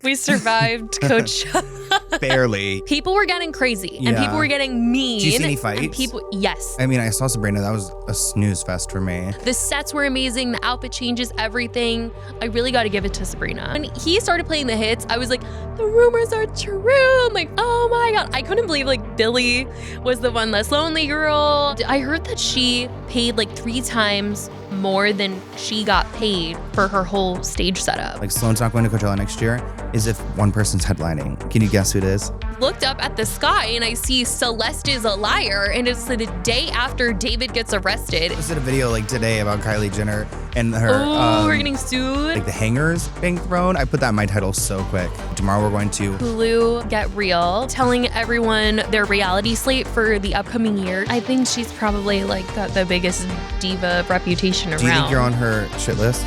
We survived Coachella. Barely. People were getting crazy and people were getting mean. Did you see any fights? Yes. I mean, I saw Sabrina. That was a snooze fest for me. The sets were amazing. The outfit changes, everything. I really got to give it to Sabrina. When he started playing the hits, I was like, the rumors are true. I'm like, oh my God. I couldn't believe like Billie was the one less lonely girl. I heard that she paid like 3 times more than she got paid for her whole stage setup. Like Sloan's not going to Coachella next year is if one person's headlining. Can you guess who it is? Looked up at the sky and I see Celeste is a liar, and it's the day after David gets arrested. I did a video like today about Kylie Jenner and her we're getting sued. like the hangers being thrown. I put that in my title so quick. Tomorrow we're going to Hulu Get Real, telling everyone their reality slate for the upcoming year. I think she's probably like got the biggest diva reputation around. Do you think you're on her shit list?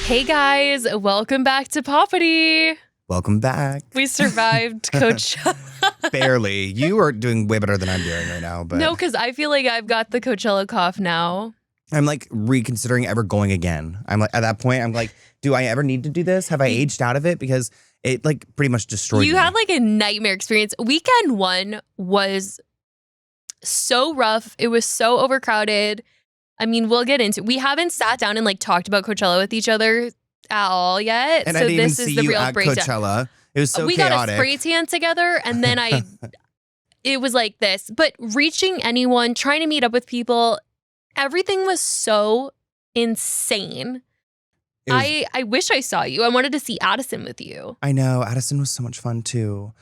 Hey guys, welcome back to Popity. Welcome back. We survived Coachella. Barely. You are doing way better than I'm doing right now. But No, because I feel like I've got the Coachella cough now. I'm like reconsidering ever going again. I'm like, at that point, I'm like, do I ever need to do this? Have I aged out of it? Because it like pretty much destroyed me. You had like a nightmare experience. Weekend 1 was so rough. It was so overcrowded. I mean, we'll get into it. We haven't sat down and like talked about Coachella with each other at all yet. And so I didn't this even is see the you real at breakdown. Coachella. It was so we chaotic. got a spray tan together, and then it was like this. But reaching anyone, trying to meet up with people, everything was so insane. I wish I saw you. I wanted to see Addison with you. I know. Addison was so much fun too.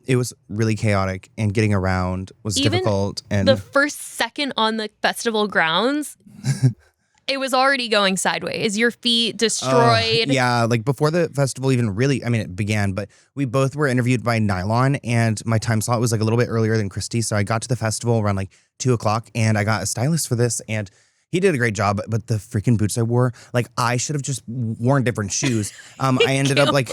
It was really chaotic, and getting around was difficult. And the first second on the festival grounds, it was already going sideways. Your feet destroyed. Yeah, like before the festival even really, I mean, it began, but we both were interviewed by Nylon, and my time slot was like a little bit earlier than Kristi. So I got to the festival around like 2:00, and I got a stylist for this, and he did a great job, but the freaking boots I wore, like I should have just worn different shoes. I ended up like,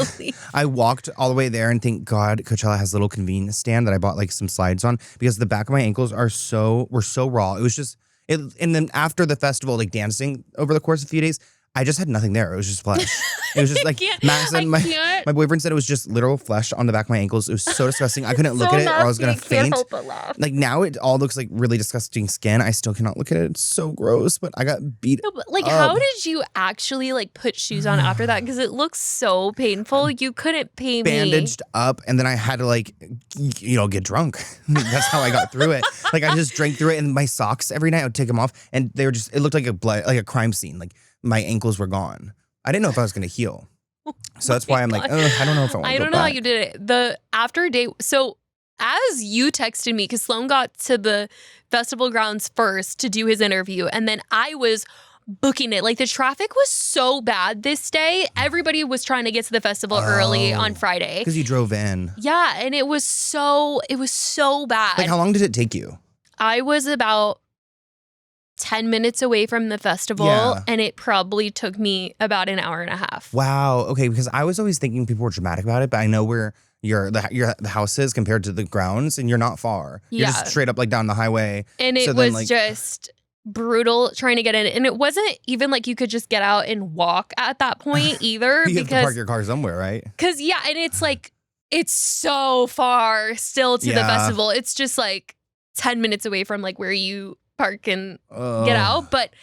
I walked all the way there, and thank God Coachella has a little convenience stand that I bought like some slides on, because the back of my ankles were so raw. It was just, and then after the festival, like dancing over the course of a few days, I just had nothing there. It was just flesh. It was just like, Max and my boyfriend said it was just literal flesh on the back of my ankles. It was so disgusting. I couldn't look at it or I was going to faint. Like now it all looks like really disgusting skin. I still cannot look at it. It's so gross, but I got beat No, but like, up. how did you actually like put shoes on after that? Because it looks so painful. You couldn't pay me. Bandaged up, and then I had to like, get drunk. That's how I got through it. Like I just drank through it, and my socks every night I would take them off, and they were just, it looked like a crime scene. Like my ankles were gone. I didn't know if I was going to heal. So that's why I'm like, I don't know if I want to go back. I don't know how you did it. The after day. So as you texted me, because Sloan got to the festival grounds first to do his interview, and then I was booking it. Like the traffic was so bad this day. Everybody was trying to get to the festival early on Friday. Because you drove in. Yeah, and it was so bad. Like how long did it take you? I was about 10 minutes away from the festival, and it probably took me about an hour and a half. Wow. Okay, because I was always thinking people were dramatic about it, but I know where the house is compared to the grounds, and you're not far. You're just straight up like down the highway. And it was just brutal trying to get in. And it wasn't even like you could just get out and walk at that point either. You have to park your car somewhere, right? Because, and it's like, it's so far still to the festival. It's just like 10 minutes away from like where you park and get out. But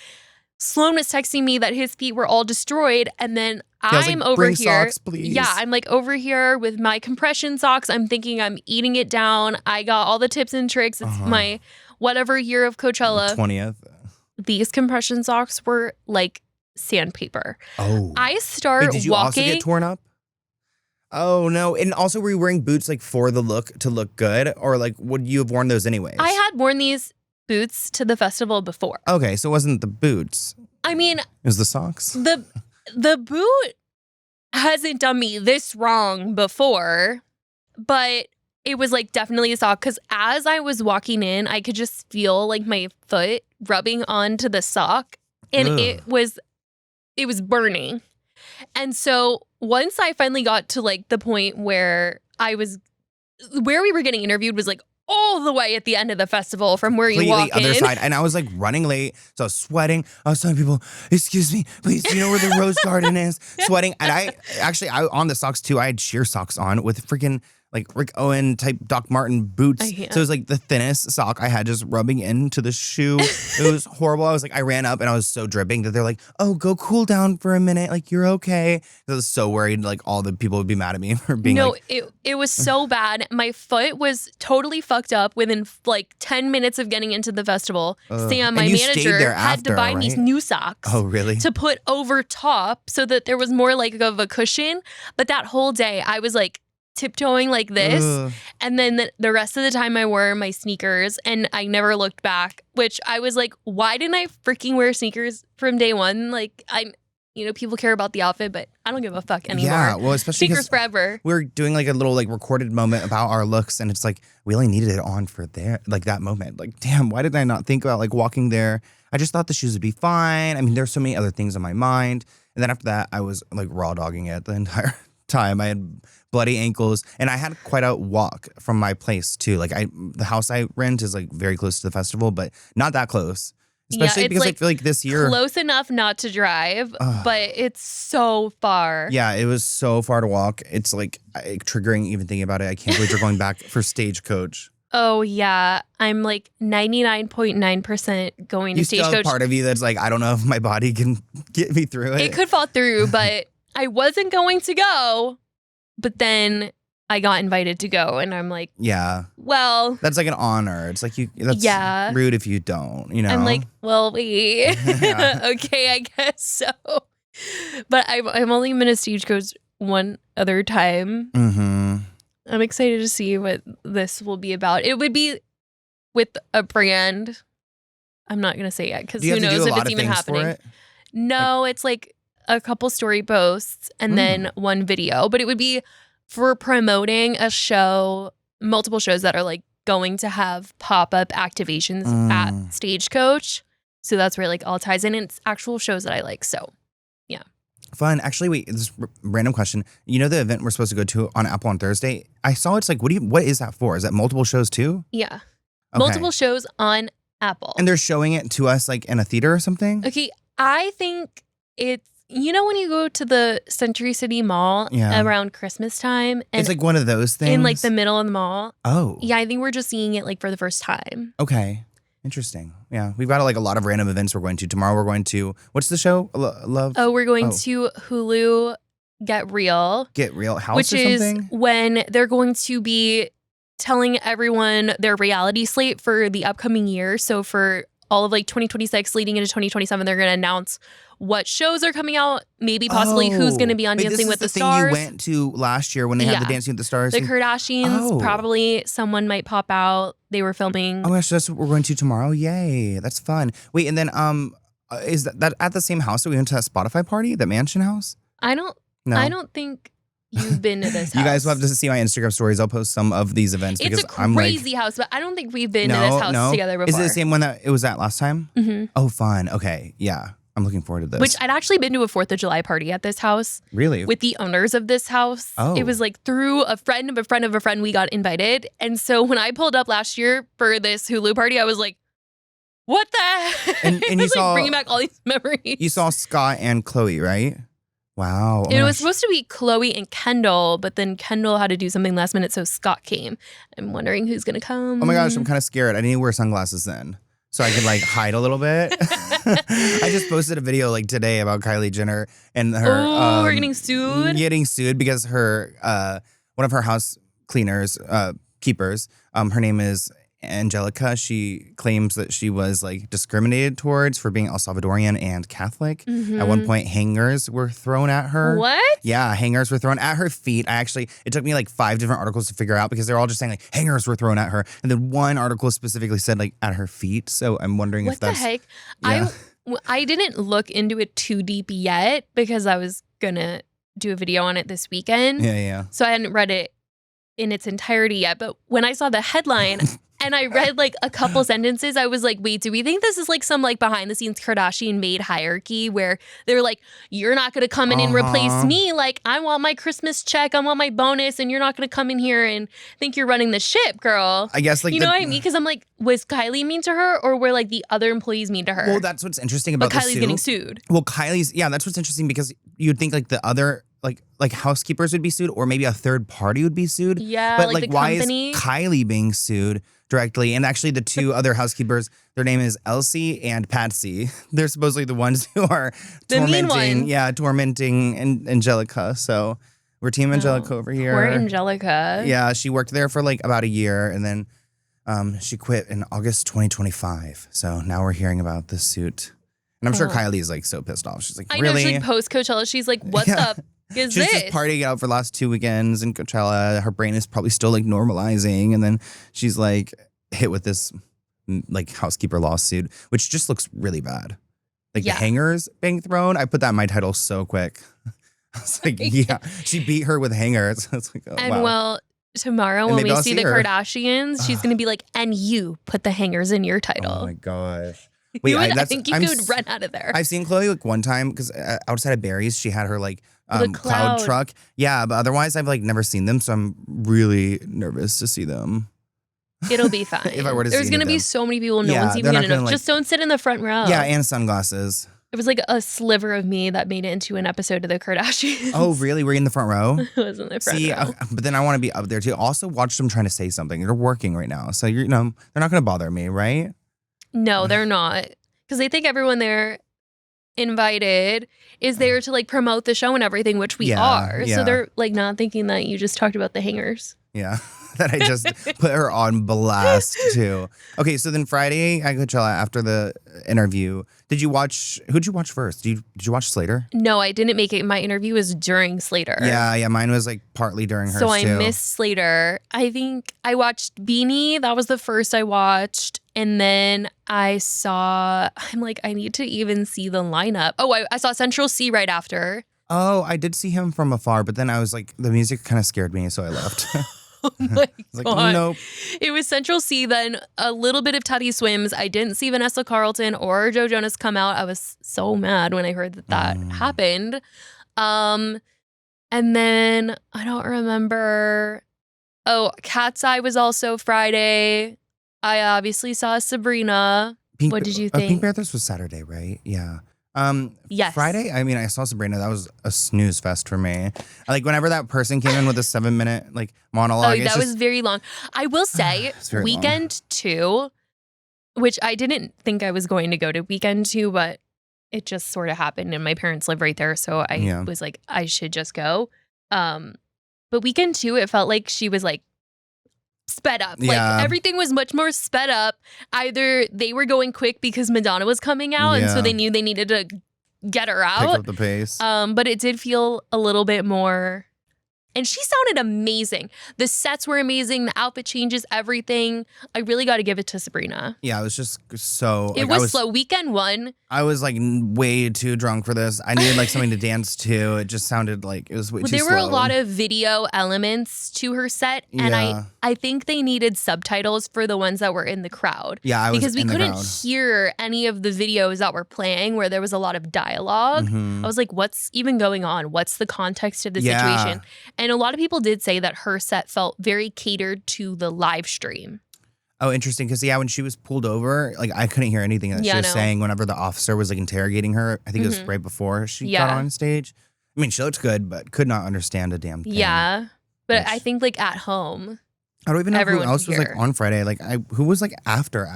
Sloan was texting me that his feet were all destroyed, and then I'm like, over here. Socks, please. Yeah, I'm like over here with my compression socks. I'm thinking I'm eating it down. I got all the tips and tricks. It's my whatever year of Coachella. 20th. These compression socks were like sandpaper. Oh. I start did you walking. Also get torn up? Oh no. And also, were you wearing boots like for the look to look good, or like would you have worn those anyways? I had worn these boots to the festival before. Okay, so it wasn't the boots. I mean, it was the socks. The boot hasn't done me this wrong before, but it was like definitely a sock, because as I was walking in, I could just feel like my foot rubbing onto the sock, and it was burning. And so once I finally got to like the point where we were getting interviewed was like all the way at the end of the festival from where you Completely walk other in. side. And I was like running late. So I was sweating. I was telling people, excuse me, please, do you know where the rose garden is? Sweating. And I on the socks too, I had sheer socks on with freaking like Rick Owen type Doc Marten boots. So it was like the thinnest sock I had just rubbing into the shoe. It was horrible. I was like, I ran up and I was so dripping that they're like, oh, go cool down for a minute. Like, you're okay. I was so worried like all the people would be mad at me for being it was so bad. My foot was totally fucked up within like 10 minutes of getting into the festival. Sam, my manager, had to buy me new socks. Oh, really? To put over top so that there was more like of a cushion. But that whole day I was like, tiptoeing like this, and then the rest of the time I wore my sneakers and I never looked back, which I was like, why didn't I freaking wear sneakers from day one? Like, people care about the outfit, but I don't give a fuck anymore. Yeah, well, especially sneakers forever. We're doing like a little like recorded moment about our looks, and it's like we only needed it on for that moment. Like, damn, why did I not think about like walking there? I just thought the shoes would be fine. I mean, there's so many other things on my mind. And then after that, I was like raw dogging it the entire time. I had bloody ankles, and I had quite a walk from my place too. Like the house I rent is like very close to the festival, but not that close. Especially because like, I feel like this year close enough not to drive, but it's so far. Yeah, it was so far to walk. It's like triggering even thinking about it. I can't believe you're going back for Stagecoach. Oh yeah, I'm like 99.9% going to Stagecoach. You still have part of you that's like, I don't know if my body can get me through it. It could fall through, but I wasn't going to go. But then I got invited to go, and I'm like, yeah, well, that's like an honor. It's like that's rude if you don't, you know. I'm like, well, wait, okay, I guess so. But I'm only going to Stagecoach one other time. Mm-hmm. I'm excited to see what this will be about. It would be with a brand. I'm not going to say yet because who knows if it's even happening. No, it's like a couple story posts and then one video, but it would be for promoting a show, multiple shows that are like going to have pop-up activations at Stagecoach. So that's where like all ties in, and it's actual shows that I like. So yeah. Fun. Actually, wait, this random question. You know the event we're supposed to go to on Apple on Thursday? I saw it's like, what is that for? Is that multiple shows too? Yeah. Okay. Multiple shows on Apple. And they're showing it to us like in a theater or something? Okay. I think it's, when you go to the Century City Mall around Christmas time. And it's like one of those things? In like the middle of the mall. Oh. Yeah, I think we're just seeing it like for the first time. Okay. Interesting. Yeah. We've got like a lot of random events we're going to. Tomorrow we're going to, what's the show? Love? Oh, we're going to Hulu Get Real. Get Real House which or something? Is when they're going to be telling everyone their reality slate for the upcoming year. So for all of like 2026 leading into 2027, they're going to announce what shows are coming out, maybe possibly who's going to be on Dancing with the Stars. This is the thing you went to last year when they had the Dancing with the Stars. The Kardashians, probably someone might pop out. They were filming. Oh my gosh, that's what we're going to tomorrow. Yay, that's fun. Wait, and then is that at the same house that we went to that Spotify party, that mansion house? I don't think you've been to this house. You guys will have to see my Instagram stories. I'll post some of these events it's because a crazy house, but I don't think we've been to this house together before. Is it the same one that it was at last time? Mm-hmm. Oh, fun. Okay, yeah. I'm looking forward to this. Which I'd actually been to a 4th of July party at this house. Really? With the owners of this house. Oh. It was like through a friend of a friend of a friend we got invited. And so when I pulled up last year for this Hulu party, I was like, what the heck? And you saw, like bringing back all these memories. You saw Scott and Khloe, right? Wow. It was supposed to be Khloe and Kendall, but then Kendall had to do something last minute, so Scott came. I'm wondering who's going to come. Oh my gosh, I'm kind of scared. I need to wear sunglasses then, so I could like hide a little bit. I just posted a video like today about Kylie Jenner and her. Oh, we're getting sued? Getting sued because her, one of her house cleaners, keepers, her name is Angelica. She claims that she was like discriminated towards for being El Salvadorian and Catholic. Mm-hmm. At one point, hangers were thrown at her. What? Yeah, hangers were thrown at her feet. It took me like 5 different articles to figure out because they're all just saying like hangers were thrown at her. And then one article specifically said like at her feet. So I'm wondering if that's... What the heck? Yeah. I didn't look into it too deep yet because I was going to do a video on it this weekend. Yeah. So I hadn't read it in its entirety yet. But when I saw the headline... And I read like a couple sentences. I was like, wait, do we think this is like some like behind the scenes Kardashian made hierarchy where they're like, you're not going to come in and replace me. Like, I want my Christmas check. I want my bonus. And you're not going to come in here and think you're running the ship, girl. I guess like you know what I mean? Because I'm like, was Kylie mean to her or were like the other employees mean to her? Well, that's what's interesting about but Kylie's getting sued. Well, that's what's interesting because you'd think like the other like housekeepers would be sued or maybe a third party would be sued. Yeah, but like the why company. is Kylie being sued directly? And actually the two other housekeepers, their name is Elsie and Patsy. They're supposedly the ones who are the mean one. tormenting Angelica. So we're team Angelica over here. Poor Angelica. Yeah, she worked there for like about a year and then she quit in August 2025. So now we're hearing about this suit. And I'm sure Kylie's like so pissed off. She's like, I really? know, she's like post Coachella. She's like, what the is She's this? just partying out for the last 2 weekends in Coachella. Her brain is probably still like normalizing. And then she's like hit with this like housekeeper lawsuit, which just looks really bad. Like the hangers being thrown. I put that in my title so quick. I was like, yeah, she beat her with hangers. It's like, oh, and wow. well, tomorrow And when maybe we I'll see see the her. Kardashians, she's going to be like, and you put the hangers in your title. Oh my gosh. Wait, I think you could run out of there. I've seen Khloe like one time because outside of Barry's, she had her like The cloud truck. Yeah, but otherwise I've like never seen them, so I'm really nervous to see them. It'll be fine. If I were to There's see going to be them. so many people, no Yeah, one's even they're not going to know. gonna, like- Just don't sit in the front row. Yeah, and sunglasses. It was like a sliver of me that made it into an episode of the Kardashians. Oh, really? Were you in the front row? I was in the front See, row. but then I want to be up there too. Also, watch them trying to say something. They're working right now, so they're not going to bother me, right? No, they're not. Because they think everyone there invited is there to like promote the show and everything, which we are. Yeah. So they're like not thinking that you just talked about the hangers. Yeah, that I just put her on blast too. Okay, so then Friday at Coachella after the interview, who'd you watch first? Did you watch Slater? No, I didn't make it. My interview was during Slater. Yeah, mine was like partly during hers So I too. missed Slater. I think I watched Beanie. That was the first I watched. And then I'm like, I need to even see the lineup. Oh, I saw Central C right after. Oh, I did see him from afar, but then I was like, the music kind of scared me, so I left. Oh my Like, God. nope. It was Central C, then a little bit of Teddy Swims. I didn't see Vanessa Carlton or Joe Jonas come out. I was so mad when I heard that happened. And then I don't remember. Oh, Cat's Eye was also Friday. I obviously saw Sabrina. What did you think? Pink Panthers was Saturday, right? Yeah. Yes. Friday, I mean, I saw Sabrina. That was a snooze fest for me. Like, whenever that person came in with a 7-minute, like, monologue. Oh, that was very long. I will say, very Weekend 2, which I didn't think I was going to go to Weekend 2, but it just sort of happened, and my parents live right there, so I was like, I should just go. But Weekend 2, it felt like she was, like, sped up. Yeah. Like, everything was much more sped up. Either they were going quick because Madonna was coming out, and so they knew they needed to get her Pick out. up the pace. But it did feel a little bit more. And she sounded amazing. The sets were amazing. The outfit changes, everything. I really got to give it to Sabrina. Yeah, it was just so. It was slow. Weekend 1. I was like way too drunk for this. I needed like something to dance to. It just sounded like it was way too slow. There were a lot of video elements to her set, and I think they needed subtitles for the ones that were in the crowd. Yeah, I was because we in the couldn't crowd. hear any of the videos that were playing where there was a lot of dialogue. I was like, what's even going on? What's the context of the situation? And a lot of people did say that her set felt very catered to the live stream. Oh, interesting. Because when she was pulled over, like I couldn't hear anything that she was saying whenever the officer was like interrogating her. I think it was right before she got on stage. I mean, she looked good, but could not understand a damn thing. Yeah, but I think like at home, I don't even know everyone who else was could like hear. on Friday. Like who was like after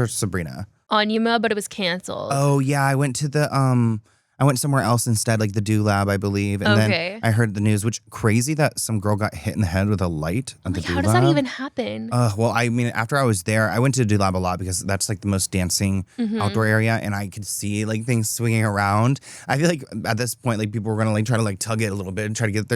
Sabrina? Anyuma, but it was canceled. Oh yeah, I went to I went somewhere else instead, like the Do Lab, I believe. And then I heard the news, which crazy that some girl got hit in the head with a light at the Do Lab. How does that even happen? Well, I mean, after I was there, I went to Do Lab a lot because that's like the most dancing outdoor area, and I could see like things swinging around. I feel like at this point, like people were gonna like try to like tug it a little bit and try to get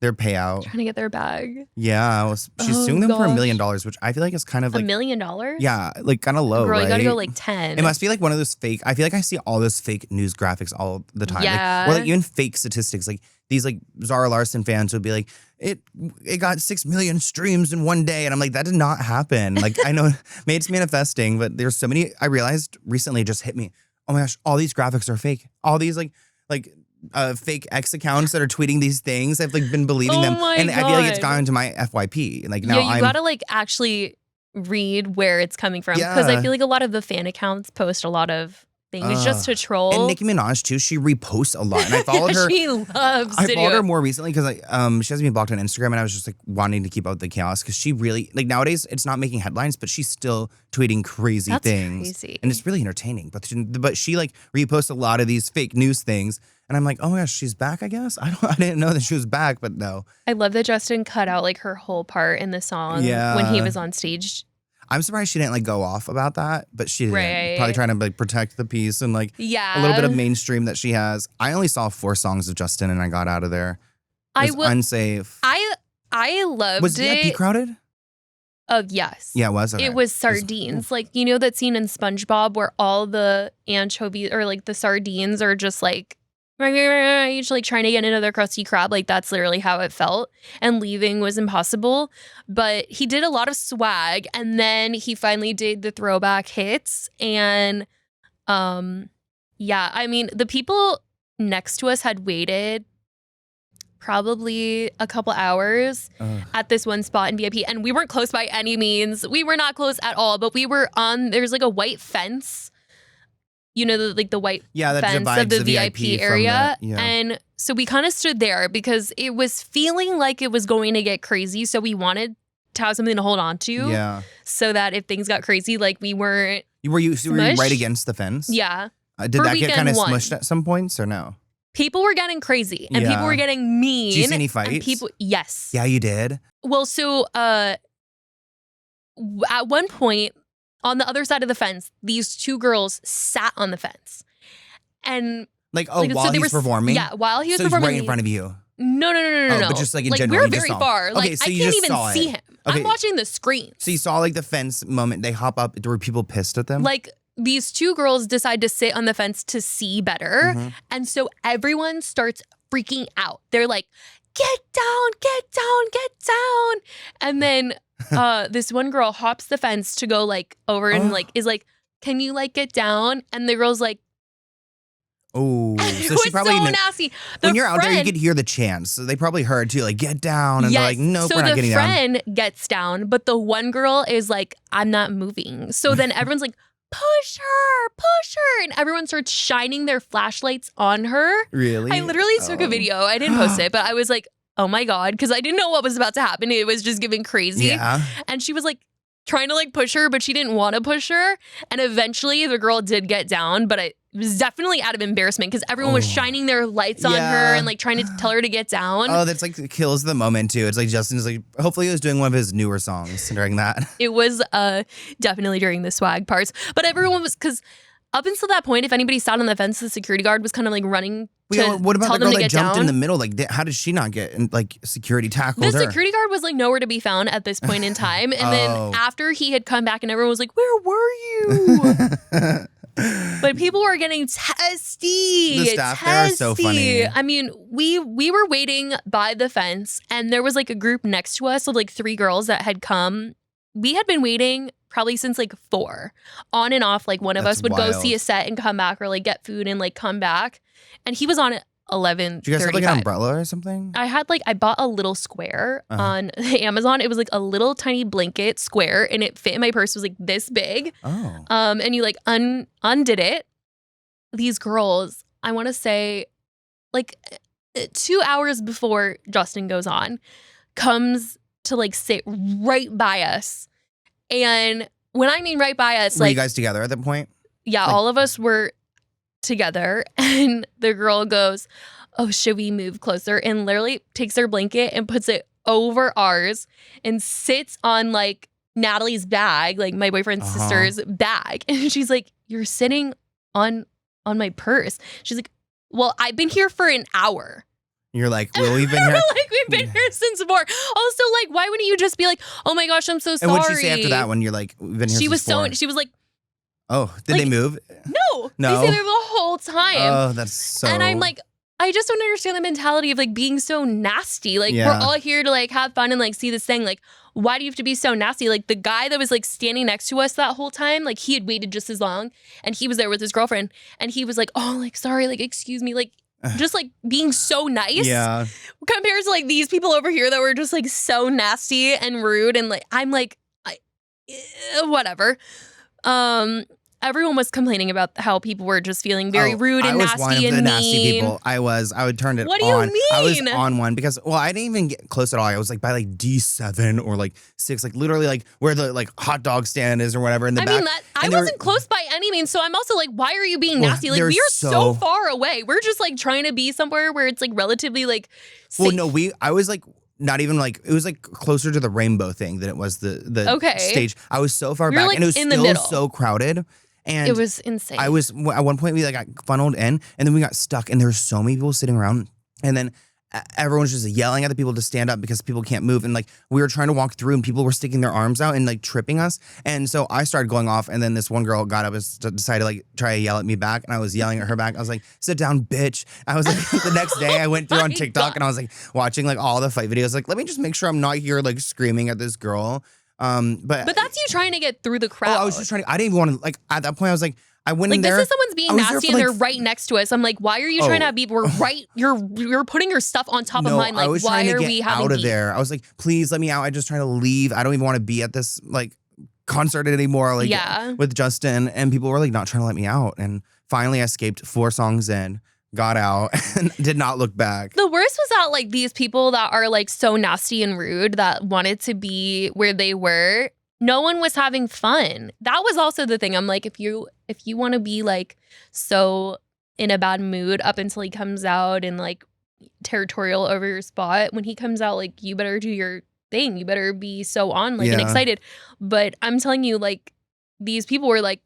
their payout. Trying to get their bag. Yeah, she's suing them for $1 million, which I feel like is kind of like $1 million? Yeah, like kind of low, Girl, right? you gotta go like 10. It must be like one of those fake. I feel like I see all those fake news graphics all the time. Yeah. Or like even fake statistics. Like these like Zara Larsson fans would be like, it got 6 million streams in one day, and I'm like, that did not happen. Like I know maybe it's manifesting, but there's so many. I realized recently, it just hit me. Oh my gosh, all these graphics are fake. All these like fake X accounts that are tweeting these things. I've like been believing them, and God. I feel like it's gone into my FYP. Like now, you gotta like actually read where it's coming from, because I feel like a lot of the fan accounts post a lot of things just to troll. And Nicki Minaj too. She reposts a lot, and I followed her. She loves. I followed her more recently because she has me blocked on Instagram, and I was just like wanting to keep up with the chaos because she really like nowadays it's not making headlines, but she's still tweeting crazy things, crazy. And it's really entertaining. But she like reposts a lot of these fake news things, and I'm like, oh my gosh, she's back. I guess I didn't know that she was back, but no. I love that Justin cut out like her whole part in the song when he was on stage. I'm surprised she didn't like go off about that, but she didn't. Right. Probably trying to like protect the peace and like a little bit of mainstream that she has. I only saw 4 songs of Justin and I got out of there. It was unsafe. I loved Was it. VIP crowded? Yes. Yeah, it was. Okay. It was sardines. Like, you know that scene in SpongeBob where all the anchovies or like the sardines are just like each like trying to get into their Krusty Krab. Like that's literally how it felt. And leaving was impossible. But he did a lot of swag, and then he finally did the throwback hits. And I mean, the people next to us had waited probably a couple hours at this one spot in VIP, and we weren't close by any means. We were not close at all, but we were there's like a white fence. You know, the white fence of the VIP area. And so we kind of stood there because it was feeling like it was going to get crazy. So we wanted to have something to hold on to. Yeah. So that if things got crazy, like we weren't Were you right against the fence? Yeah. Did that get kind of smushed at some points or no? People were getting crazy and people were getting mean. Did you see any fights? Yes. Yeah, you did? Well, so at one point, on the other side of the fence, these 2 girls sat on the fence. And while he's performing? Yeah, while he was performing. performing. Right in front of you? No. But just like in like, general. We were very far. Okay, like so I you can't just even saw see it. him. Okay. I'm watching the screen. So you saw like the fence moment. They hop up. Were people pissed at them? Like these 2 girls decide to sit on the fence to see better. Mm-hmm. And so everyone starts freaking out. They're like, get down, get down, get down. And then this one girl hops the fence to go like over and like is like, can you like get down? And the girl's like, oh, so she probably so nasty. When you're out there, you could hear the chants. So they probably heard too, like get down, and they're like, nope, we're not getting down. So the friend gets down, but the one girl is like, I'm not moving. So then everyone's like, push her, and everyone starts shining their flashlights on her. Really? I literally took a video. I didn't post it, but I was like, oh my God, because I didn't know what was about to happen. It was just giving crazy. Yeah. And she was like trying to like push her, but she didn't want to push her. And eventually the girl did get down, but it was definitely out of embarrassment because everyone was shining their lights on her and like trying to tell her to get down. Oh, that's like kills the moment too. It's like Justin's like, hopefully he was doing one of his newer songs during that. It was definitely during the swag parts, but everyone was, because up until that point, if anybody sat on the fence, the security guard was kind of like running to what about tell the them girl to that get jumped down. in the middle? Like, how did she not get like security tackled The her? security guard was like nowhere to be found at this point in time. And then after he had come back and everyone was like, where were you? But people were getting testy. The staff there are so funny. I mean, we were waiting by the fence and there was like a group next to us of like 3 girls that had come. We had been waiting probably since like 4 on and off. Like one of us would go see a set and come back, or like get food and like come back. And he was on at 11:35. Do you guys have like an umbrella or something? I bought a little square on Amazon. It was like a little tiny blanket square and it fit in my purse. It was like this big. Oh. And you like undid it. These girls, I want to say like 2 hours before Justin goes on, comes to like sit right by us. And when I mean right by us, were like, you guys together at that point? Yeah, all of us were together. And the girl goes, oh, should we move closer? And literally takes her blanket and puts it over ours and sits on like Natalie's bag, like my boyfriend's sister's bag. And she's like, you're sitting on my purse. She's like, well, I've been here for an hour. You're like, well, we've been here. Like, we've been here since more. Also, like, why wouldn't you just be like, oh my gosh, I'm so sorry. And what'd she say after that when you're like, we've been here she since was four? she was like, oh, did they move? No. No. They stayed there the whole time. Oh, that's so. And I'm like, I just don't understand the mentality of like being so nasty. Like, we're all here to like have fun and like see this thing. Like, why do you have to be so nasty? Like, the guy that was like standing next to us that whole time, like he had waited just as long and he was there with his girlfriend and he was like, oh, like, sorry, like, excuse me, like, just like being so nice. Yeah. Compared to like these people over here that were just like so nasty and rude. And like, I'm like, whatever. Everyone was complaining about how people were just feeling very rude and nasty and mean. I was one of the nasty people. I would turn it on. What do you mean? I was on one because, well, I didn't even get close at all. I was like by like D7 or like 6, like literally like where the like hot dog stand is or whatever in the back. I mean, I wasn't close by any means, so I'm also like, why are you being nasty? Like, we are so far away. We're just like trying to be somewhere where it's like relatively like safe. Well, no, I was like, not even like, it was like closer to the rainbow thing than it was the stage. I was so far back like and it was in still the middle. so crowded. And it was insane. I was, at one point we like got funneled in and then we got stuck and there were so many people sitting around and then everyone was just yelling at the people to stand up because people can't move. And like we were trying to walk through and people were sticking their arms out and like tripping us. And so I started going off and then this one girl got up and decided to like try to yell at me back. And I was yelling at her back. I was like, sit down, bitch. I was like, the next day I went through on TikTok and I was like watching like all the fight videos. Like, let me just make sure I'm not here like screaming at this girl. But that's you trying to get through the crowd. I was just trying to, I didn't even want to, like at that point I was like, I went like, in there. This is someone's being nasty and they're right next to us. I'm like, why are you trying to have beef? We're right. You're putting your stuff on top of mine. Like, why are we having out of beef? there? I was like, please let me out. I just trying to leave. I don't even want to be at this like concert anymore. Like with Justin, and people were like not trying to let me out. And finally, I escaped 4 songs in, got out, and did not look back. The worst was that like these people that are like so nasty and rude that wanted to be where they were. No one was having fun. That was also the thing. I'm like, if you want to be like so in a bad mood up until he comes out and like territorial over your spot, when he comes out, like you better do your thing. You better be so on like and excited. But I'm telling you, like these people were like,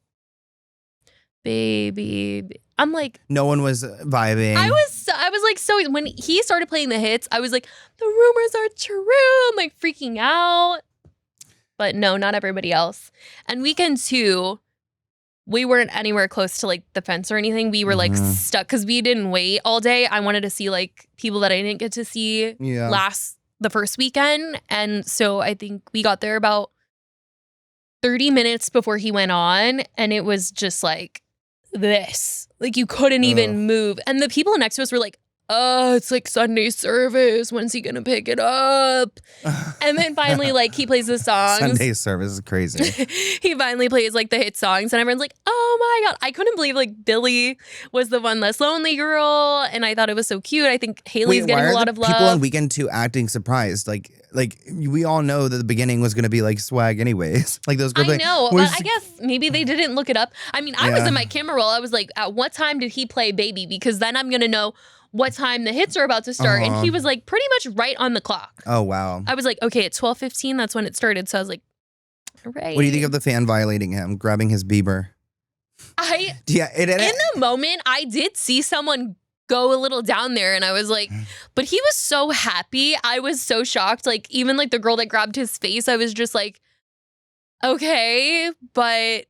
baby. I'm like, no one was vibing. I was like, so when he started playing the hits, I was like, the rumors are true. I'm like freaking out. But no, not everybody else. And weekend 2, we weren't anywhere close to like the fence or anything. We were like stuck because we didn't wait all day. I wanted to see like people that I didn't get to see the first weekend. And so I think we got there about 30 minutes before he went on. And it was just like this. Like you couldn't even move. And the people next to us were like, oh, it's like Sunday service. When's he gonna pick it up? And then finally, like, he plays the songs. Sunday service is crazy. He finally plays like the hit songs, and everyone's like, oh my God. I couldn't believe like Billy was the one less lonely girl. And I thought it was so cute. I think Haley's getting a lot of love. People on weekend 2 acting surprised. Like we all know that the beginning was gonna be like swag anyways. Like those girls. I know, but I guess maybe they didn't look it up. I mean, I was in my camera roll. I was like, at what time did he play Baby? Because then I'm gonna know what time the hits are about to start. And he was like pretty much right on the clock. Oh, wow. I was like, okay, at 12:15, that's when it started. So I was like, all right. What do you think of the fan violating him, grabbing his Bieber? In the moment, I did see someone go a little down there and I was like, but he was so happy. I was so shocked. Like even like the girl that grabbed his face, I was just like, okay, but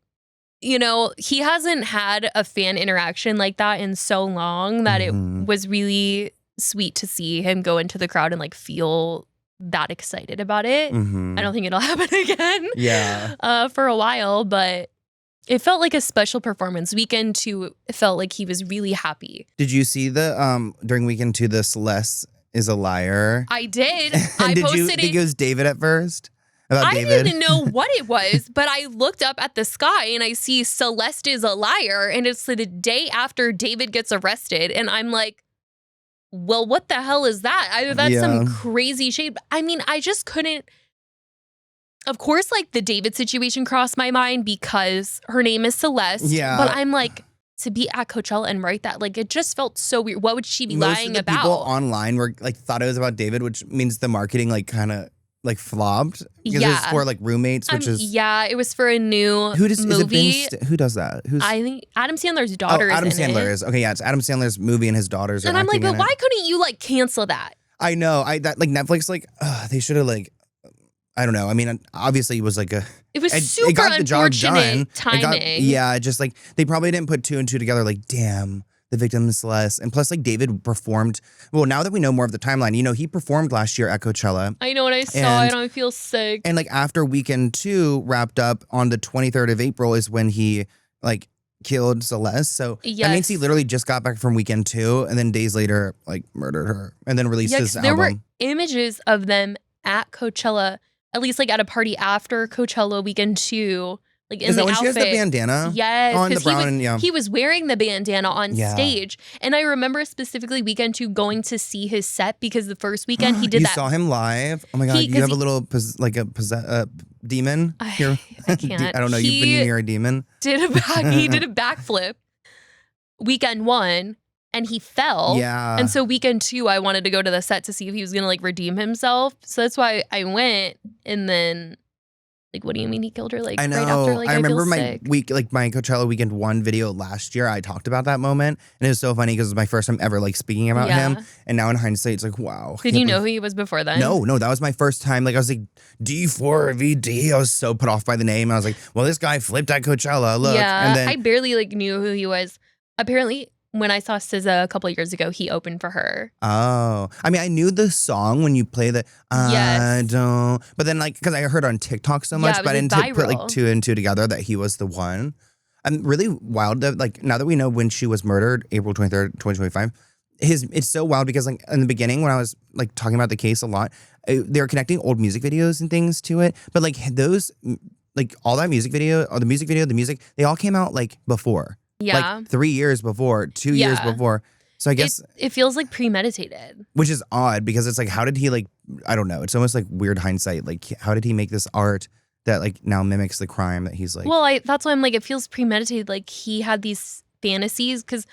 you know, he hasn't had a fan interaction like that in so long that it was really sweet to see him go into the crowd and like feel that excited about it. I don't think it'll happen again. For a while, but it felt like a special performance. Weekend 2, it felt like he was really happy. Did you see the during weekend 2 the Celeste is a liar? I did. I posted you think it was David at first? I didn't know what it was, but I looked up at the sky and I see Celeste is a liar. And it's the day after David gets arrested. And I'm like, well, what the hell is that? That's some crazy shade. I mean, I just couldn't. Of course, like the David situation crossed my mind because her name is Celeste. Yeah. But I'm like, to be at Coachella and write that, like, it just felt so weird. What would she be lying about? People online were like, thought it was about David, which means the marketing like kind of like flopped because it was for like roommates, which is it was for a new movie. Who does that? I think Adam Sandler's daughter. Adam Sandler is okay. Yeah, it's Adam Sandler's movie and his daughters. And I'm like, but why couldn't you you like cancel that? I know. That like Netflix, like they should have like, I don't know. I mean, obviously it was like it was super got the job unfortunate done. timing. Just like they probably didn't put 2 and 2 together. Like, damn, the victim is Celeste. And plus, like David performed. Well, now that we know more of the timeline, you know, he performed last year at Coachella. I know what I saw. And I feel sick. And like after weekend 2 wrapped up on the 23rd of April is when he like killed Celeste. So that means he literally just got back from weekend 2 and then days later like murdered her and then released his album. There were images of them at Coachella, at least like at a party after Coachella weekend 2. Like in is that the when outfit. she has the bandana? Yes, on the brown. he was wearing the bandana on stage, and I remember specifically weekend 2 going to see his set because the first weekend he did you that. You saw him live. Oh my god, you have a little demon here. I can't. I don't know. You've been near a demon. He did a backflip. Weekend 1. And he fell. Yeah. And so weekend 2, I wanted to go to the set to see if he was gonna like redeem himself. So that's why I went, and then. Like, what do you mean he killed her? Like, I know. Right after, like, I remember my sick. my Coachella weekend 1 video last year. I talked about that moment, and it was so funny because it was my first time ever like speaking about him. And now in hindsight, it's like, wow. Did you know who he was before then? No, that was my first time. Like, I was like D4VD. I was so put off by the name. I was like, well, this guy flipped at Coachella. Look, yeah. And then I barely like knew who he was. Apparently, when I saw SZA a couple of years ago, he opened for her. Oh, I mean, I knew the song when you play the I don't, but then like because I heard on TikTok so much, but I didn't put like 2 and 2 together that he was the one. I'm really wild that like now that we know when she was murdered, April 23rd, 2025. It's so wild because like in the beginning when I was like talking about the case a lot, they were connecting old music videos and things to it, but like those like all that music video, or the music, they all came out like before. Yeah. Like 3 years before, 2 years before. So I guess it feels like premeditated. Which is odd because it's like, how did he like, I don't know. It's almost like weird hindsight. Like, how did he make this art that like now mimics the crime that he's like. Well, that's why I'm like, it feels premeditated. Like he had these fantasies because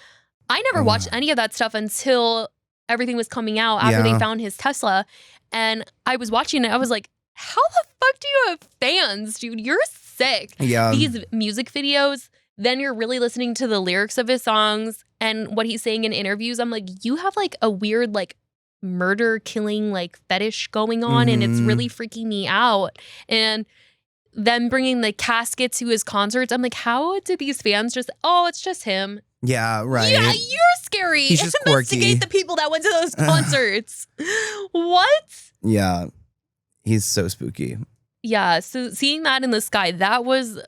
I never watched any of that stuff until everything was coming out after they found his Tesla. And I was watching it. I was like, how the fuck do you have fans, dude? You're sick. Yeah. These music videos. Then you're really listening to the lyrics of his songs and what he's saying in interviews. I'm like, you have like a weird like murder killing like fetish going on and it's really freaking me out. And then bringing the casket to his concerts, I'm like, how did these fans just, oh, it's just him. Yeah, right. Yeah, you're scary. He's just quirky. Investigate the people that went to those concerts. What? Yeah, he's so spooky. Yeah, so seeing that in the sky, that was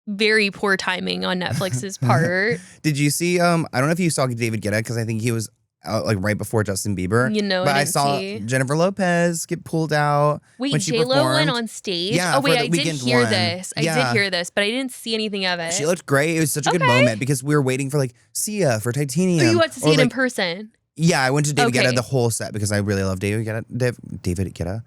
very poor timing on Netflix's part. Did you see? I don't know if you saw David Guetta because I think he was out like right before Justin Bieber. You know, but I saw Jennifer Lopez get pulled out. Wait, when she J-Lo went on stage? Yeah, oh wait, I did hear this. I did hear this, but I didn't see anything of it. She looked great. It was such a good moment because we were waiting for like Sia for Titanium. Oh, you went to see it in person? Yeah, I went to David Guetta the whole set because I really love David Guetta.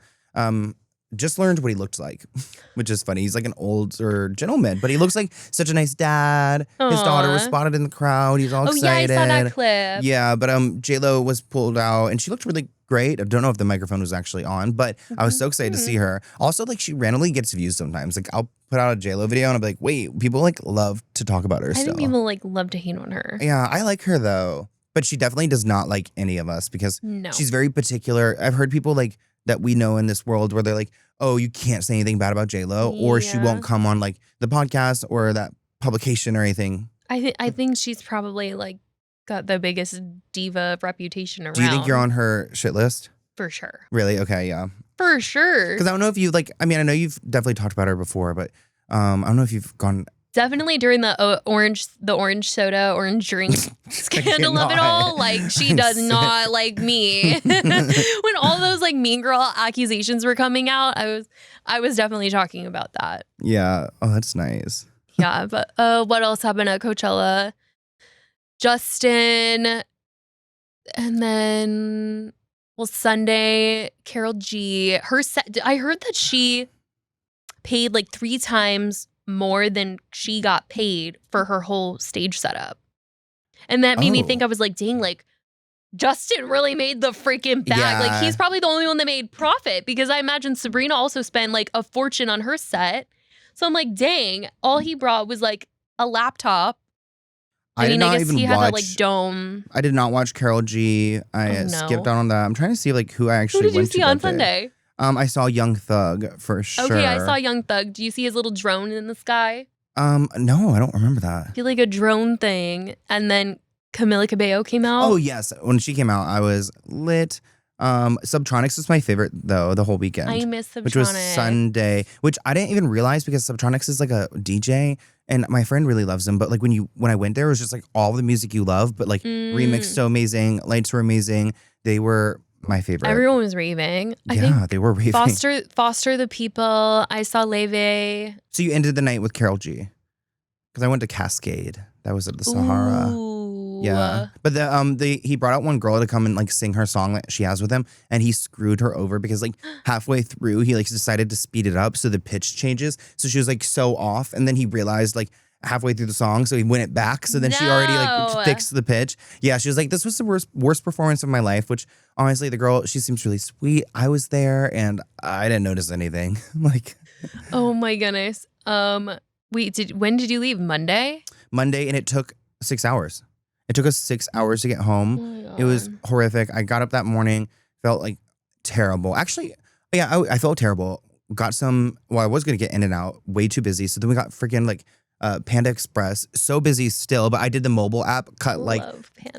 Just learned what he looked like, which is funny. He's like an older gentleman, but he looks like such a nice dad. Aww. His daughter was spotted in the crowd. He's all excited. Yeah, I saw that clip. Yeah, but J-Lo was pulled out and she looked really great. I don't know if the microphone was actually on, but I was so excited to see her. Also, like she randomly gets views sometimes. Like I'll put out a J-Lo video and I'll be like, wait, people like love to talk about her still. I think people like love to hate on her. Yeah, I like her though. But she definitely does not like any of us because she's very particular. I've heard people like that we know in this world where they're like, oh, you can't say anything bad about J-Lo or she won't come on like the podcast or that publication or anything. I think she's probably like got the biggest diva reputation around. Do you think you're on her shit list? For sure. Really? Okay, yeah. For sure. Because I don't know if you like, I mean, I know you've definitely talked about her before, but I don't know if you've gone. Definitely during the orange soda, orange drink scandal of it all. Like she does not like me. When all those like mean girl accusations were coming out, I was definitely talking about that. Yeah. Oh, that's nice. Yeah, but what else happened at Coachella? Justin, and then Sunday, Karol G. Her set. I heard that she paid like 3 times more than she got paid for her whole stage setup. And that made me think, I was like, dang, like Justin really made the freaking bag. Yeah. Like he's probably the only one that made profit because I imagine Sabrina also spent like a fortune on her set. So I'm like, dang, all he brought was like a laptop. I mean, I not guess even he had that watch. dome. I did not watch Karol G. I no. skipped out on that. I'm trying to see like who I actually Who did you went see to on that day. Sunday? I saw Young Thug for sure. Okay, I saw Young Thug. Do you see his little drone in the sky? No, I don't remember that. Did like a drone thing, and then Camila Cabello came out. Oh yes, when she came out, I was lit. Subtronics was my favorite though the whole weekend. I miss Subtronics. Which was Sunday, which I didn't even realize because Subtronics is like a DJ, and my friend really loves him. But like when I went there, it was just like all the music you love, but like remixed so amazing, lights were amazing. They were my favorite. Everyone was raving. I think they were raving. Foster the People. I saw Leve. So you ended the night with Karol G, because I went to Kaskade. That was at the Sahara. Ooh. Yeah, but he brought out one girl to come and like sing her song that she has with him, and he screwed her over because like halfway through he like decided to speed it up so the pitch changes. So she was like so off, and then he realized like halfway through the song, so he went it back. So then she already like fixed the pitch. Yeah, she was like, "This was the worst performance of my life." Which honestly, the girl, she seems really sweet. I was there and I didn't notice anything. Like, oh my goodness. Wait, when did you leave? Monday, and it took 6 hours. It took us 6 hours to get home. Oh It was horrific. I got up that morning, felt like terrible. Actually, yeah, I felt terrible. Got some, well, I was going to get in and out, way too busy. So then we got freaking like Panda Express, so busy still, but I did the mobile app, cut like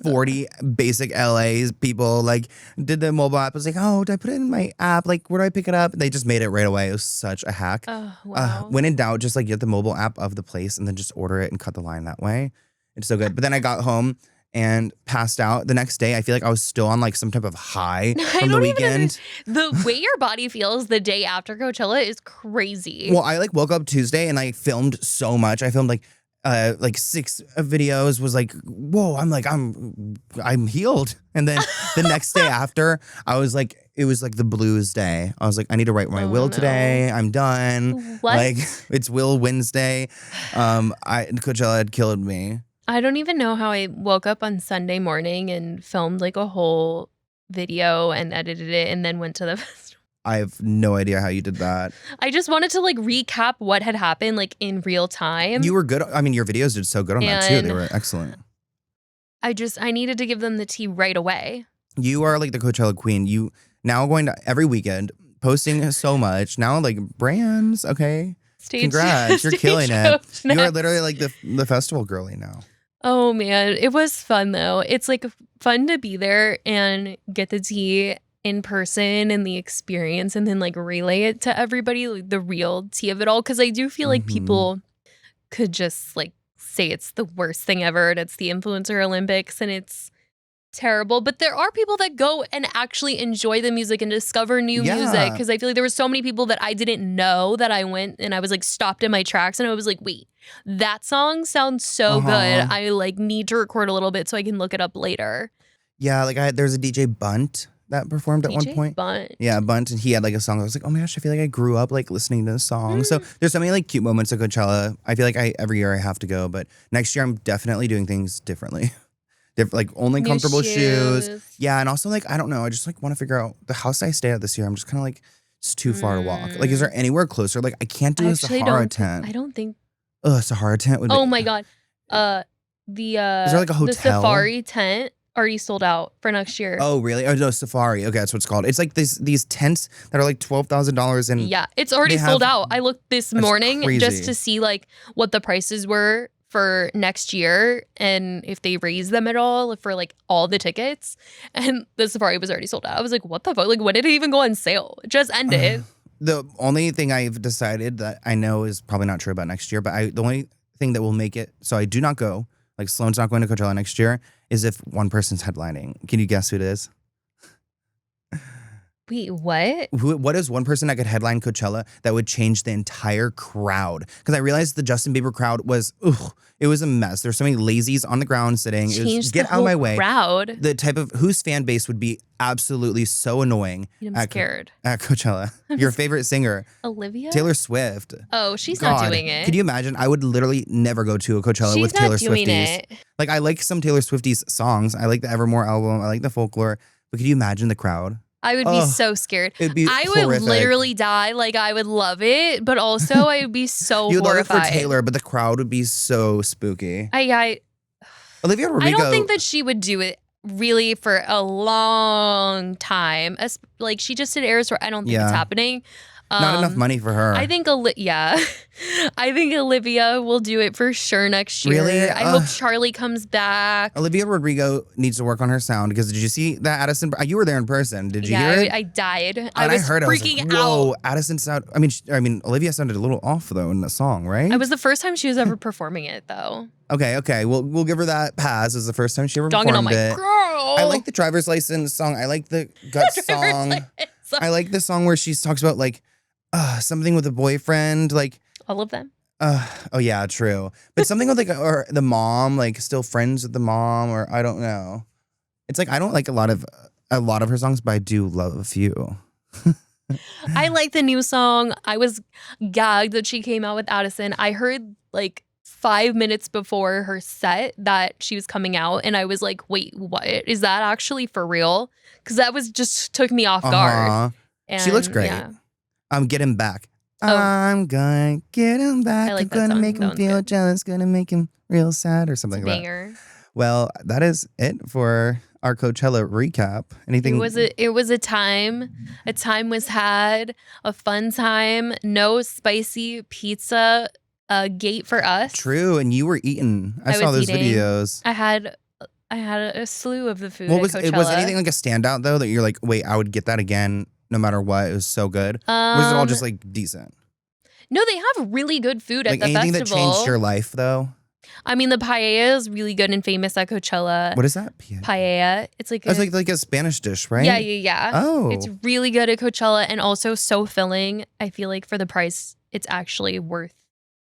40 basic LA's people, like did the mobile app. I was like, oh, did I put it in my app? Like, where do I pick it up? They just made it right away. It was such a hack. Oh, wow. When in doubt, just like get the mobile app of the place and then just order it and cut the line that way. It's so good. But then I got home and passed out. The next day, I feel like I was still on like some type of high from the weekend. The way your body feels the day after Coachella is crazy. Well, I like woke up Tuesday and I filmed so much. I filmed like 6 videos. Was like, whoa, I'm healed. And then the next day after, I was like, it was like the blues day. I was like, I need to write my will today. I'm done. What? Like, it's Will Wednesday. Coachella had killed me. I don't even know how I woke up on Sunday morning and filmed like a whole video and edited it and then went to the festival. I have no idea how you did that. I just wanted to like recap what had happened like in real time. You were good. I mean, your videos did so good on that too. They were excellent. I needed to give them the tea right away. You are like the Coachella queen. You now going to every weekend, posting so much. Now like brands, okay. Congrats, you're killing it. You are literally like the festival girly now. Oh man, it was fun though. It's like fun to be there and get the tea in person and the experience and then like relay it to everybody, like the real tea of it all. Cause I do feel like people could just like say it's the worst thing ever and it's the influencer Olympics and it's terrible. But there are people that go and actually enjoy the music and discover new music. Cause I feel like there were so many people that I didn't know that I went and I was like stopped in my tracks and I was like, wait, that song sounds so good. I like need to record a little bit so I can look it up later. Yeah, like there's a DJ Bunt that performed at one point. Bunt. Yeah, Bunt, and he had like a song. I was like, oh my gosh, I feel like I grew up like listening to this song. So there's so many like cute moments at Coachella. I feel like every year I have to go, but next year I'm definitely doing things differently. Like only New comfortable shoes. Yeah, and also like I don't know. I just like want to figure out the house I stay at this year. I'm just kind of like it's too far to walk. Like, is there anywhere closer? Like I can't do a Sahara tent. I don't think. Sahara tent would. Oh my god. Is there like a hotel? The safari tent already sold out for next year. Oh really? Oh no, safari. Okay, that's what it's called. It's like these tents that are like $12,000 and yeah, it's already sold out. I looked this morning just to see like what the prices were for next year and if they raise them at all for like all the tickets, and the safari was already sold out. I was like, what the fuck? Like, when did it even go on sale? It just ended. The only thing I've decided that I know is probably not true about next year, but the only thing that will make it so I do not go, like Sloan's not going to Coachella next year, is if one person's headlining. Can you guess who it is? Wait, what? What is one person that could headline Coachella that would change the entire crowd? Because I realized the Justin Bieber crowd was, it was a mess. There's so many lazies on the ground sitting. Get out of my way. Crowd. The type of whose fan base would be absolutely so annoying. I'm scared. At Coachella. Your favorite singer, Olivia? Taylor Swift. Oh, she's not doing it. Could you imagine? I would literally never go to a Coachella with Taylor Swifties. Like I like some Taylor Swifties songs. I like the Evermore album. I like the Folklore. But could you imagine the crowd? I would be so scared. I would literally die. Like I would love it, but also I would be so You'd horrified. love it for Taylor, but the crowd would be so spooky. Olivia Rodrigo. I don't think that she would do it really for a long time. Like she just did Eras Tour. I don't think it's happening. Not enough money for her. I think I think Olivia will do it for sure next year. Really? I hope Charlie comes back. Olivia Rodrigo needs to work on her sound because did you see that Addison? You were there in person. Did you hear it? I died. I was freaking out. Whoa, Addison sound. I mean, Olivia sounded a little off though in the song, right? It was the first time she was ever performing it though. Okay. We'll give her that pass. It was the first time she ever Dogging performed it. Girl. I like the driver's license song. I like the gut song. I like the song where she talks about like something with a boyfriend, like all of them. Oh yeah, true. But something with like or the mom, like still friends with the mom, or I don't know. It's like I don't like a lot of her songs, but I do love a few. I like the new song. I was gagged that she came out with Addison. I heard like 5 minutes before her set that she was coming out, and I was like, "Wait, what? Is that actually for real?" Because that was just took me off guard. And, she looks great. Yeah. Get him back. I'm gonna get him back. Like I'm gonna song. make him feel jealous. Gonna make him real sad or something like banger. that. Well, that is it for our Coachella recap. Anything? It was a time. A time was had. A fun time. No spicy pizza gate for us. True, and you were eating. I saw those videos. I had a slew of the food. What was at it? Was Coachella. anything like a standout though that you're like, wait, I would get that again no matter what? It was so good. Was it all just like decent? No, they have really good food at like the anything festival. that changed your life though? I mean, the paella is really good and famous at Coachella. What is that? Paella. It's like like a Spanish dish, right? Yeah. Oh, it's really good at Coachella and also so filling. I feel like for the price, it's actually worth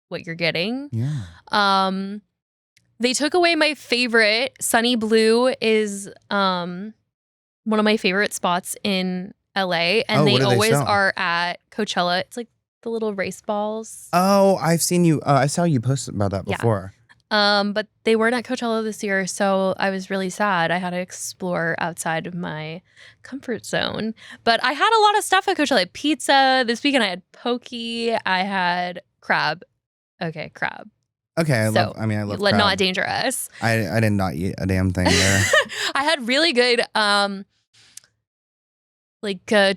what you're getting. Yeah. They took away my favorite. Sunny Blue is one of my favorite spots in LA, and they always are at Coachella. It's like the little race balls. Oh, I've seen you. I saw you post about that before. But they weren't at Coachella this year, so I was really sad. I had to explore outside of my comfort zone. But I had a lot of stuff at Coachella. I had pizza. This weekend I had poke. I had crab. Okay, crab. Okay, I love crab. Not dangerous. I did not eat a damn thing there. I had really good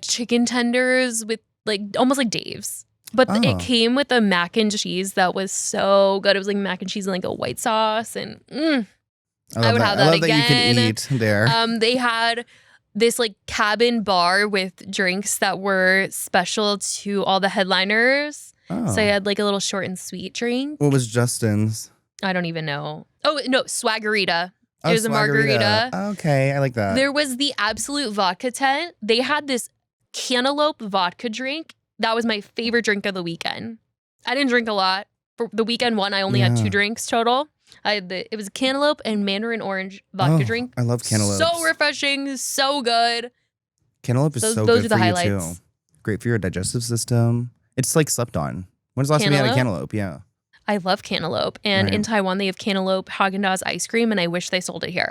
chicken tenders with like almost like Dave's. But it came with a mac and cheese that was so good. It was like mac and cheese and like a white sauce, and I would have that again. I love that you can eat there. They had this like cabin bar with drinks that were special to all the headliners. Oh. So I had like a little short and sweet drink. What was Justin's? I don't even know. Oh no, Swaggerita. It was a margarita. Okay, I like that. There was the Absolute Vodka tent. They had this cantaloupe vodka drink. That was my favorite drink of the weekend. I didn't drink a lot. For the weekend one, I only had 2 drinks total. It was cantaloupe and mandarin orange vodka drink. I love cantaloupe. So refreshing, so good. Cantaloupe is so those good are the for highlights. you too. Great for your digestive system. It's like slept on. When's the last time you had a cantaloupe? Yeah. I love cantaloupe. And in Taiwan, they have cantaloupe Haagen-Dazs ice cream, and I wish they sold it here.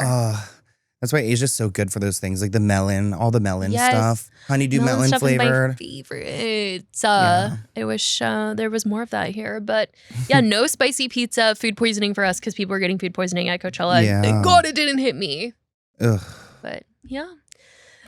That's why Asia's so good for those things, like the melon, all the melon stuff. Honeydew melon flavored. My favorite. I wish there was more of that here. But yeah, no spicy pizza, food poisoning for us because people were getting food poisoning at Coachella. Yeah. Thank God it didn't hit me. Ugh. But yeah.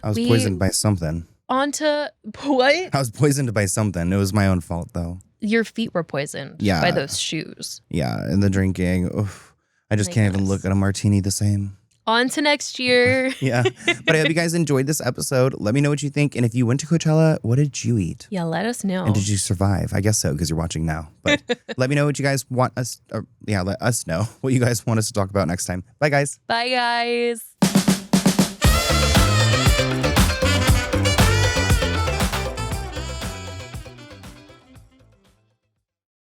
I was poisoned by something. On to what? I was poisoned by something. It was my own fault though. Your feet were poisoned by those shoes. Yeah, and the drinking. Oof. I just can't even look at a martini the same. On to next year. Yeah. But I hope you guys enjoyed this episode. Let me know what you think. And if you went to Coachella, what did you eat? Yeah, let us know. And did you survive? I guess so, because you're watching now. But let me know what you guys want us, let us know what you guys want us to talk about next time. Bye, guys. Bye, guys.